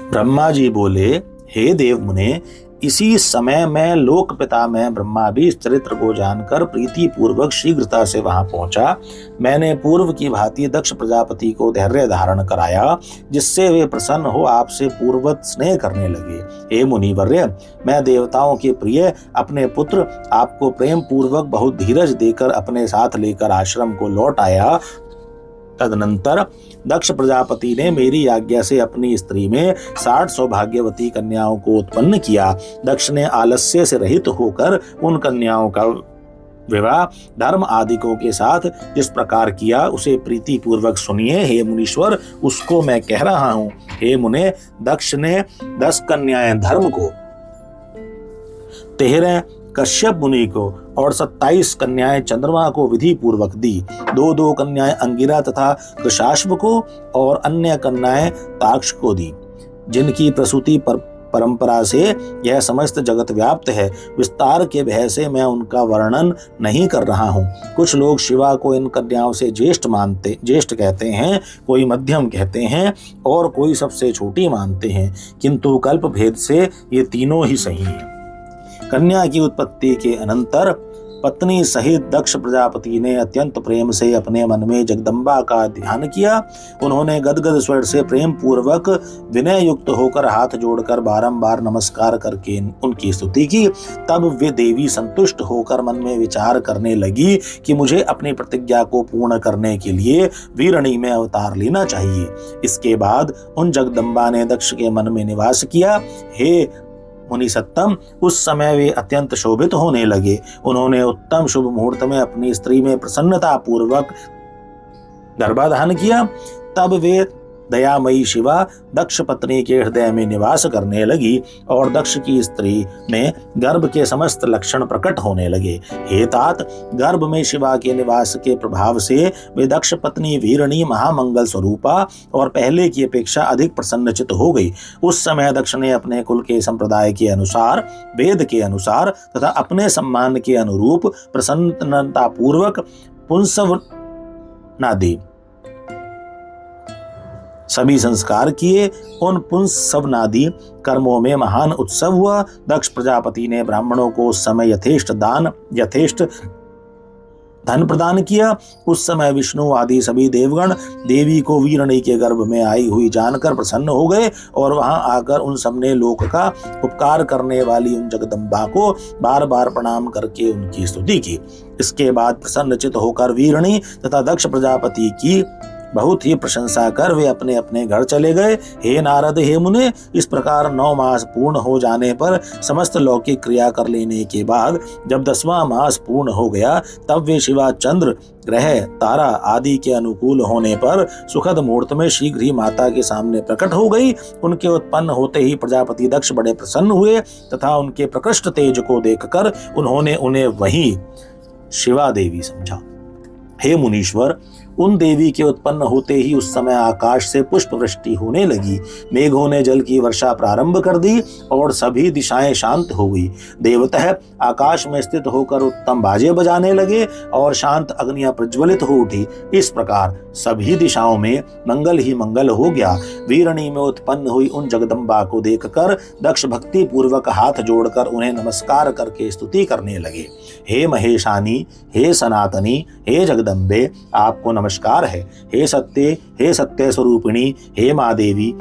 ब्रह्मा जी बोले, हे देव मुने, इसी समय में लोक पिता में ब्रह्मा भी इस चरित्र को जानकर प्रीति पूर्वक शीघ्रता से वहां पहुंचा। मैंने पूर्व की भांति दक्ष प्रजापति को धैर्य धारण कराया, जिससे वे प्रसन्न हो आपसे पूर्ववत स्नेह करने लगे। हे मुनिवर्य, मैं देवताओं के प्रिय अपने पुत्र आपको प्रेम पूर्वक बहुत धीरज देकर अपने साथ लेकर आश्रम को लौट आया। तदनंतर दक्ष प्रजापति ने मेरी आज्ञा से अपनी स्त्री में 60 सौभाग्यवती कन्याओं को उत्पन्न किया। दक्ष ने आलस्य से रहित होकर उन कन्याओं का विवाह धर्म आदिकों के साथ जिस प्रकार किया उसे प्रीति पूर्वक सुनिए। हे मुनीश्वर, उसको मैं कह रहा हूँ। हे मुने, दक्ष ने 10 कन्याएं धर्म को, 13 कश्यप मुनि को और 27 कन्याएं चंद्रमा को विधि पूर्वक दी। 2 कन्याएं अंगिरा तथा कृशाश्व को और अन्य कन्याएं ताक्ष को दी, जिनकी प्रसूति परंपरा से यह समस्त जगत व्याप्त है। विस्तार के भय से मैं उनका वर्णन नहीं कर रहा हूँ। कुछ लोग शिवा को इन कन्याओं से ज्येष्ठ कहते हैं, कोई मध्यम कहते हैं और कोई सबसे छोटी मानते हैं, किंतु कल्प भेद से ये तीनों ही सही हैं। कन्या की उत्पत्ति के अनंतर पत्नी सहित दक्ष प्रजापति ने अत्यंत प्रेम से अपने मन में जगदम्बा का ध्यान किया। उन्होंने गदगद स्वर से प्रेम पूर्वक विनय युक्त होकर हाथ जोड़कर बारंबार नमस्कार करके उनकी स्तुति की। तब वे देवी संतुष्ट होकर मन में विचार करने लगी कि मुझे अपनी प्रतिज्ञा को पूर्ण करने के लिए वीरणी में अवतार लेना चाहिए। इसके बाद उन जगदम्बा ने दक्ष के मन में निवास किया। हे मुनि सत्तम, उस समय वे अत्यंत शोभित होने लगे। उन्होंने उत्तम शुभ मुहूर्त में अपनी स्त्री में प्रसन्नता पूर्वक गर्भाधान किया। तब वे दयामयी शिवा दक्ष पत्नी के हृदय में निवास करने लगी और दक्ष की स्त्री में गर्भ के समस्त लक्षण प्रकट होने लगे। हे तात, गर्भ में शिवा के निवास के प्रभाव से वे दक्ष पत्नी वीरणी महामंगल स्वरूपा और पहले की अपेक्षा अधिक प्रसन्नचित हो गई। उस समय दक्ष ने अपने कुल के संप्रदाय के अनुसार, वेद के अनुसार तथा अपने सम्मान के अनुरूप प्रसन्नता पूर्वक पुंसव नादी सभी संस्कार किए। उन पुंसवनादि कर्मों में महान उत्सव हुआ। दक्ष प्रजापति ने ब्राह्मणों को उस समय यथेष्ट धन प्रदान किया। उस समय विष्णु आदि सभी देवगण देवी को वीरणी के गर्भ में आई हुई जानकर प्रसन्न हो गए और वहां आकर उन सबने लोक का उपकार करने वाली उन जगदम्बा को बार बार प्रणाम करके उनकी स्तुति की। इसके बाद प्रसन्नचित होकर वीरणी तथा दक्ष प्रजापति की बहुत ही प्रशंसा कर वे अपने अपने घर चले गए। हे नारद, हे मुने, इस प्रकार 9 मास पूर्ण हो जाने पर समस्त लौकिक क्रिया कर लेने के बाद जब 10वां मास पूर्ण हो गया, तब वे शिवा चंद्र ग्रह तारा आदि के अनुकूल होने पर सुखद मुहूर्त में शीघ्र ही माता के सामने प्रकट हो गई। उनके उत्पन्न होते ही प्रजापति दक्ष बड़े प्रसन्न हुए तथा उनके प्रकृष्ट तेज को देखकर उन्होंने उन्हें वही शिवा देवी समझा। हे मुनीश्वर, उन देवी के उत्पन्न होते ही उस समय आकाश से पुष्प वृष्टि होने लगी। मेघों ने जल की वर्षा प्रारंभ कर दी और सभी दिशाएं शांत हो गई। देवतः आकाश में स्थित होकर उत्तम बाजे बजाने लगे और शांत अग्नियां प्रज्वलित हो उठी। इस प्रकार सभी दिशाओं में मंगल ही मंगल हो गया। वीरणी में उत्पन्न हुई उन जगदम्बा को देखकर दक्ष भक्ति पूर्वक हाथ जोड़कर उन्हें नमस्कार करके स्तुति करने लगे। हे महेशानी, हे सनातनी, हे जगदम्बे, आपको नमस्कार है। हे सत्य स्वरूपिणी, हे माँ देवी,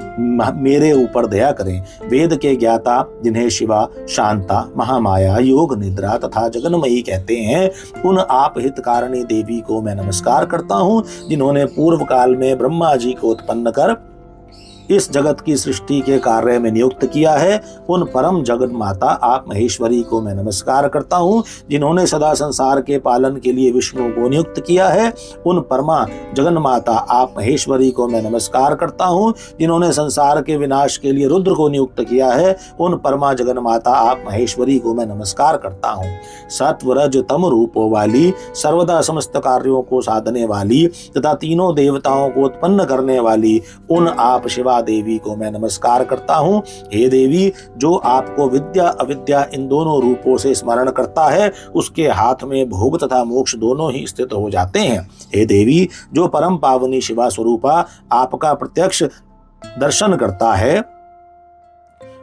मेरे ऊपर दया करें। वेद के ज्ञाता जिन्हें शिवा, शांता, महामाया, योग निद्रा तथा जगन्मयी कहते हैं, उन आप हितकारिणी देवी को मैं नमस्कार करता हूँ, जिन्होंने पूर्व काल में ब्रह्मा जी को उत्पन्न कर इस जगत की सृष्टि के कार्य में नियुक्त किया है। उन परम जगत माता आप महेश्वरी को मैं नमस्कार करता हूँ, जिन्होंने सदा संसार के पालन के लिए विष्णु को नियुक्त किया है। उन परमा जगन माता आप महेश्वरी को मैं नमस्कार करता हूँ, जिन्होंने संसार के विनाश के लिए रुद्र को नियुक्त किया है। उन परमा जगन माता आप महेश्वरी को मैं नमस्कार करता हूँ। सत्व रज तम रूपों वाली, सर्वदा समस्त कार्यों को साधने वाली तथा तीनों देवताओं को उत्पन्न करने वाली उन आप शिवा देवी को मैं नमस्कार करता हूँ। हे देवी, जो आपको विद्या अविद्या इन दोनों रूपों से स्मरण करता है, उसके हाथ में भोग तथा मोक्ष दोनों ही स्थित हो जाते हैं। हे देवी, जो परम पावनी शिवा स्वरूपा आपका प्रत्यक्ष दर्शन करता है,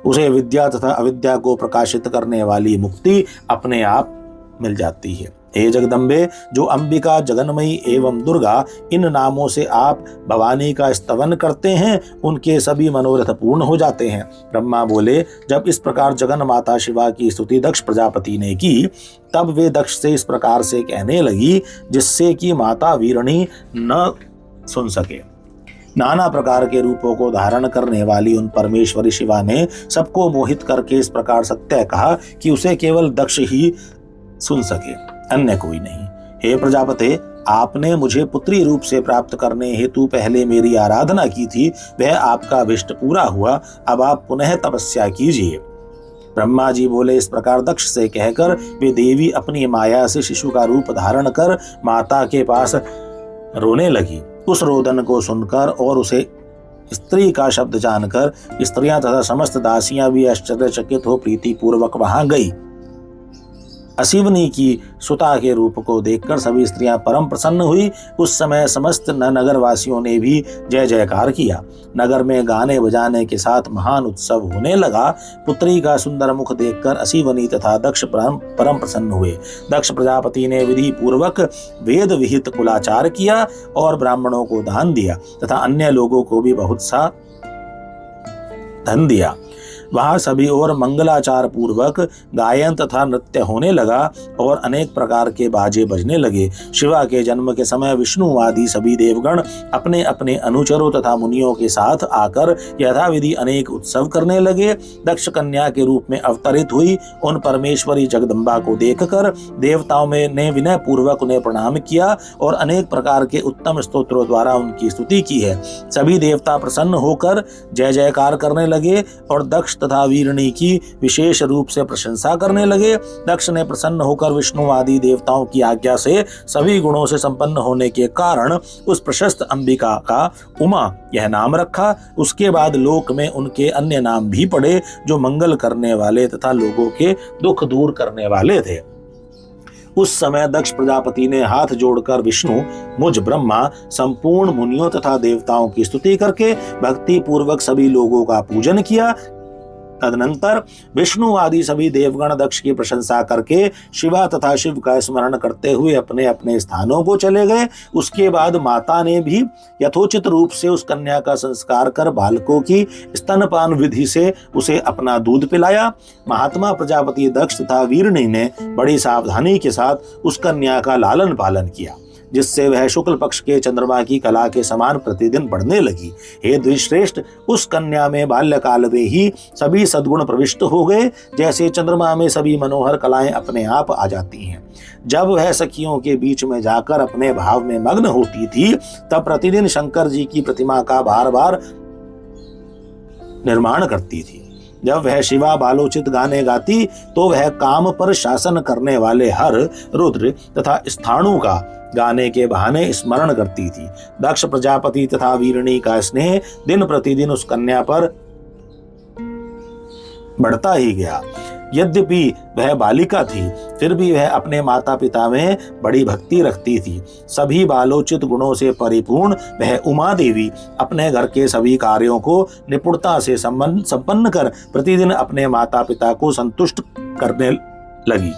उसे विद्या तथा अविद्या को प्रकाशित करने वाली मुक्ति अपने आप मिल जाती है। हे जगदम्बे, जो अंबिका, जगन्मयी एवं दुर्गा इन नामों से आप भवानी का स्तवन करते हैं, उनके सभी मनोरथ पूर्ण हो जाते हैं। ब्रह्मा बोले, जब इस प्रकार जगन माता शिवा की स्तुति दक्ष प्रजापति ने की, तब वे दक्ष से इस प्रकार से कहने लगी, जिससे कि माता वीरणी न सुन सके। नाना प्रकार के रूपों को धारण करने वाली उन परमेश्वरी शिवा ने सबको मोहित करके इस प्रकार सत्य कहा कि उसे केवल दक्ष ही सुन सके, अन्य कोई नहीं। हे प्रजापते, आपने मुझे पुत्री रूप से प्राप्त करने हेतु पहले मेरी आराधना की थी, वह आपका अभिष्ट पूरा हुआ। अब आप पुनः तपस्या कीजिए। ब्रह्मा जी बोले, इस प्रकार दक्ष से कहकर वे देवी अपनी माया से शिशु का रूप धारण कर माता के पास रोने लगी। उस रोदन को सुनकर और उसे स्त्री का शब्द जानकर स्त्रियां तथा समस्त दासियां भी आश्चर्यचकित हो प्रीतिपूर्वक वहां गई। असीवनी की सुता के रूप को देखकर सभी स्त्रियां परम प्रसन्न हुई। उस समय समस्त नगर वासियों ने भी जय जयकार किया। नगर में गाने बजाने के साथ महान उत्सव होने लगा। पुत्री का सुंदर मुख देखकर असीवनी तथा दक्ष परम प्रसन्न हुए। दक्ष प्रजापति ने विधि पूर्वक वेद विहित कुलाचार किया और ब्राह्मणों को दान दिया तथा अन्य लोगों को भी बहुत सा धन दिया। वहां सभी ओर मंगलाचार पूर्वक गायन तथा नृत्य होने लगा और अनेक प्रकार के बाजे बजने लगे। शिवा के जन्म के समय विष्णु आदि सभी देवगण अपने अपने अनुचरों तथा मुनियों के साथ आकर यथाविधि अनेक उत्सव करने लगे। दक्ष कन्या के रूप में अवतरित हुई उन परमेश्वरी जगदम्बा को देखकर देवताओं ने विनय पूर्वक उन्हें प्रणाम किया और अनेक प्रकार के उत्तम स्तोत्रों द्वारा उनकी स्तुति की है। सभी देवता प्रसन्न होकर जय जयकार करने लगे और दक्ष तथा वीरणी की विशेष रूप से प्रशंसा करने लगे। दक्ष ने प्रसन्न होकर विष्णु आदि देवताओं की आज्ञा से सभी गुणों से संपन्न होने के कारण उस प्रशस्त अंबिका का उमा यह नाम रखा। उसके बाद लोक में उनके अन्य नाम भी पड़े, जो मंगल करने वाले तथा लोगों के दुख दूर करने वाले थे। उस समय दक्ष प्रजापति ने हाथ जोड़कर विष्णु, मुझ ब्रह्मा, संपूर्ण मुनियों तथा देवताओं की स्तुति करके भक्ति पूर्वक सभी लोगों का पूजन किया। तदनंतर विष्णु आदि सभी देवगण दक्ष की प्रशंसा करके शिवा तथा शिव का स्मरण करते हुए अपने अपने स्थानों को चले गए। उसके बाद माता ने भी यथोचित रूप से उस कन्या का संस्कार कर बालकों की स्तनपान विधि से उसे अपना दूध पिलाया। महात्मा प्रजापति दक्ष तथा वीरणी ने बड़ी सावधानी के साथ उस कन्या का लालन पालन किया, जिससे वह शुक्ल पक्ष के चंद्रमा की कला के समान प्रतिदिन बढ़ने लगी। हे द्विश्रेष्ठ, उस कन्या में बाल्यकाल में ही सभी सद्गुण प्रविष्ट हो गए, जैसे चंद्रमा में सभी मनोहर कलाएं अपने आप आ जाती हैं। जब वह सखियों के बीच में जाकर अपने भाव में मग्न होती थी, तब प्रतिदिन शंकर जी की प्रतिमा का बार बार निर्माण करती थी। जब वह शिवा बालोचित गाने गाती, तो वह काम पर शासन करने वाले हर, रुद्र तथा स्थाणु का गाने के बहाने स्मरण करती थी। दक्ष प्रजापति तथा वीरणी का स्नेह दिन प्रतिदिन उस कन्या पर बढ़ता ही गया। यद्यपि वह बालिका थी, फिर भी वह अपने माता पिता में बड़ी भक्ति रखती थी। सभी बालोचित गुणों से परिपूर्ण वह उमा देवी अपने घर के सभी कार्यों को निपुणता से संपन्न कर प्रतिदिन अपने माता पिता को संतुष्ट करने लगी।